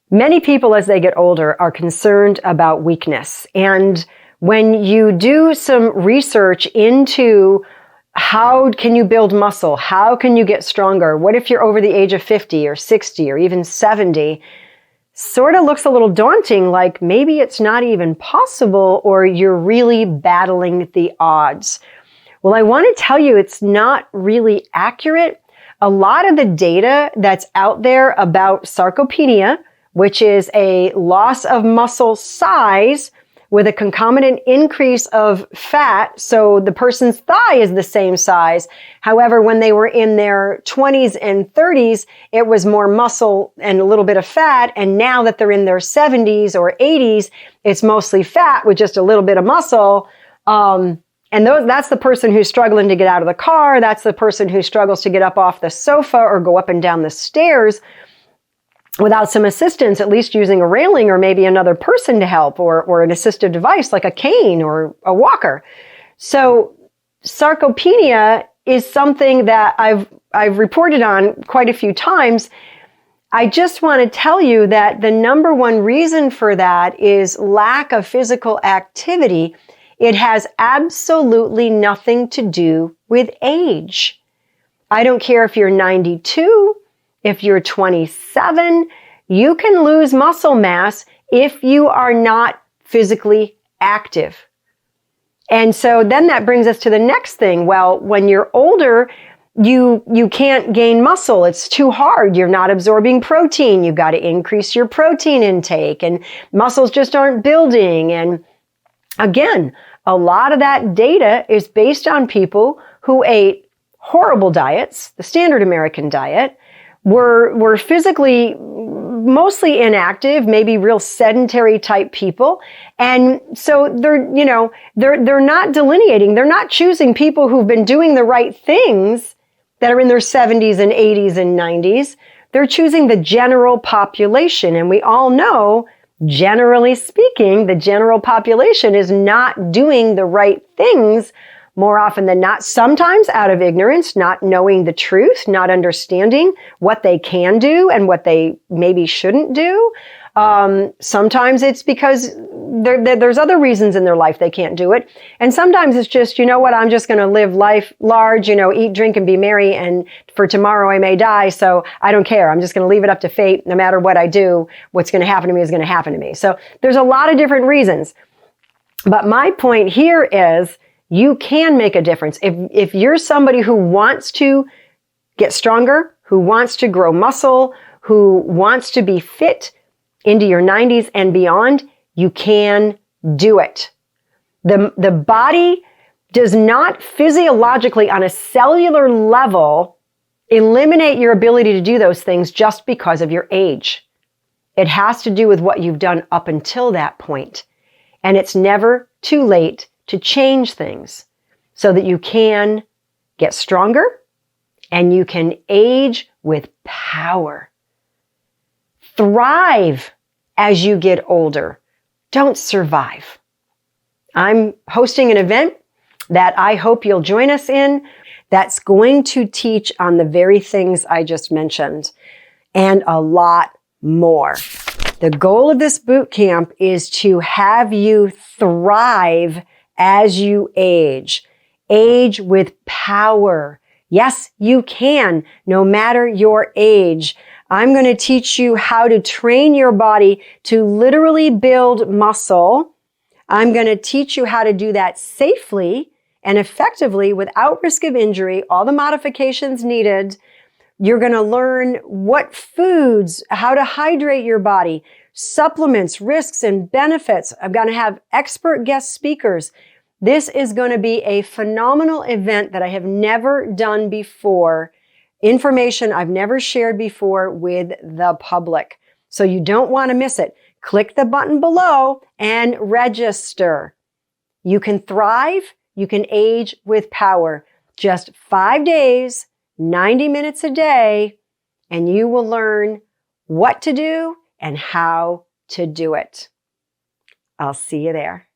Many people as they get older are concerned about weakness. And when you do some research into how can you build muscle, how can you get stronger, what if you're over the age of 50 or 60 or even 70, sort of looks a little daunting, like maybe it's not even possible or you're really battling the odds. Well, I want to tell you it's not really accurate. A lot of the data that's out there about sarcopenia, which is a loss of muscle size with a concomitant increase of fat. So the person's thigh is the same size. However, when they were in their 20s and 30s, it was more muscle and a little bit of fat. And now that they're in their 70s or 80s, it's mostly fat with just a little bit of muscle. That's the person who's struggling to get out of the car. That's the person who struggles to get up off the sofa or go up and down the stairs without some assistance, at least using a railing or maybe another person to help or an assistive device like a cane or a walker. So sarcopenia is something that I've reported on quite a few times. I just want to tell you that the number one reason for that is lack of physical activity. It has absolutely nothing to do with age. I don't care if you're 92, if you're 27, you can lose muscle mass if you are not physically active. And so then that brings us to the next thing. Well, when you're older, you can't gain muscle. It's too hard. You're not absorbing protein. You've got to increase your protein intake and muscles just aren't building. And again, a lot of that data is based on people who ate horrible diets, the standard American diet, were physically mostly inactive, maybe real sedentary type people. And so they're not delineating. They're not choosing people who've been doing the right things that are in their 70s and 80s and 90s. They're choosing the general population. And we all know, generally speaking, the general population is not doing the right things more often than not, sometimes out of ignorance, not knowing the truth, not understanding what they can do and what they maybe shouldn't do. Sometimes it's because there's other reasons in their life they can't do it. And sometimes it's just, you know what, I'm just going to live life large, eat, drink, and be merry. And for tomorrow I may die, so I don't care. I'm just going to leave it up to fate. No matter what I do, what's going to happen to me is going to happen to me. So there's a lot of different reasons. But my point here is, you can make a difference. If you're somebody who wants to get stronger, who wants to grow muscle, who wants to be fit into your 90s and beyond, you can do it. The body does not physiologically, on a cellular level, eliminate your ability to do those things just because of your age. It has to do with what you've done up until that point. And it's never too late to change things so that you can get stronger and you can age with power. Thrive as you get older. Don't survive. I'm hosting an event that I hope you'll join us in that's going to teach on the very things I just mentioned and a lot more. The goal of this boot camp is to have you thrive as you age. Age with power. Yes, you can, no matter your age. I'm going to teach you how to train your body to literally build muscle. I'm going to teach you how to do that safely and effectively without risk of injury, all the modifications needed. You're going to learn what foods, how to hydrate your body, supplements, risks, and benefits. I'm going to have expert guest speakers. This is going to be a phenomenal event that I have never done before. Information I've never shared before with the public. So you don't want to miss it. Click the button below and register. You can thrive. You can age with power. Just 5 days, 90 minutes a day, and you will learn what to do and how to do it. I'll see you there.